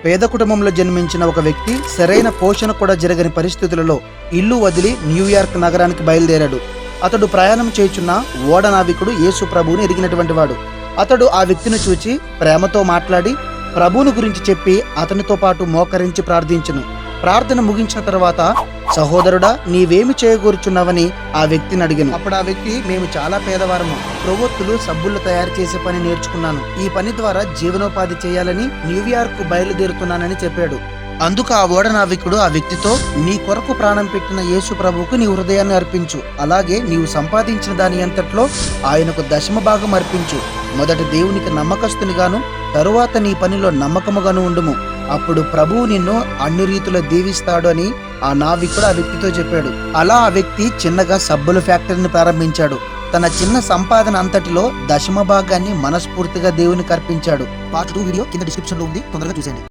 పేద కుటుంబంలో జన్మించిన ఒక వ్యక్తి సరైన పోషణ కూడా జరగని పరిస్థితులలో ఇల్లు వదిలి న్యూయార్క్ నగరానికి బయలుదేరాడు. అతడు ప్రయాణం చేయుచున్న ఓడ నావికుడు యేసు ప్రభువుని ఎరిగినటువంటి వాడు. అతడు ఆ వ్యక్తిని చూచి ప్రేమతో మాట్లాడి ప్రభువుని గురించి చెప్పి అతనితో పాటు మోకరించి ప్రార్థించును. ప్రార్థన ముగించిన తర్వాత, సహోదరుడా, నీవేమి చేయగూర్చున్నావని ఆ వ్యక్తిని అడిగాను. అప్పుడు ఆ వ్యక్తి, మేము చాలా పేదవారము, ప్రొవొత్తులు సబ్బులు తయారు చేసే పని నేర్చుకున్నాను. ఈ పని ద్వారా జీవనోపాధి చేయాలని న్యూయార్క్ బయలుదేరుతున్నానని చెప్పాడు. అందుకు ఆ ఓడ నావికుడు ఆ వ్యక్తితో, నీ కొరకు ప్రాణం పెట్టిన యేసు ప్రభువుకు నీ హృదయాన్ని అర్పించు. అలాగే నీవు సంపాదించిన దాని అంతట్లో ఆయనకు దశమ భాగం అర్పించు. మొదట దేవునికి నమ్మకస్తునిగాను, తరువాత నీ పనిలో నమ్మకముగాను ఉండుము. అప్పుడు ప్రభువు నిన్ను అన్ని రీతిలో దీవిస్తాడు అని ఆ నావికుడు ఆ వ్యక్తితో చెప్పాడు. అలా ఆ వ్యక్తి చిన్నగా సబ్బుల ఫ్యాక్టరీని ప్రారంభించాడు. తన చిన్న సంపాదన అంతటిలో దశమ భాగాన్ని మనస్ఫూర్తిగా దేవునికి అర్పించాడు. పార్ట్ 2 వీడియో కింద డిస్క్రిప్షన్ లో ఉంది, తొందరగా చూసేయండి.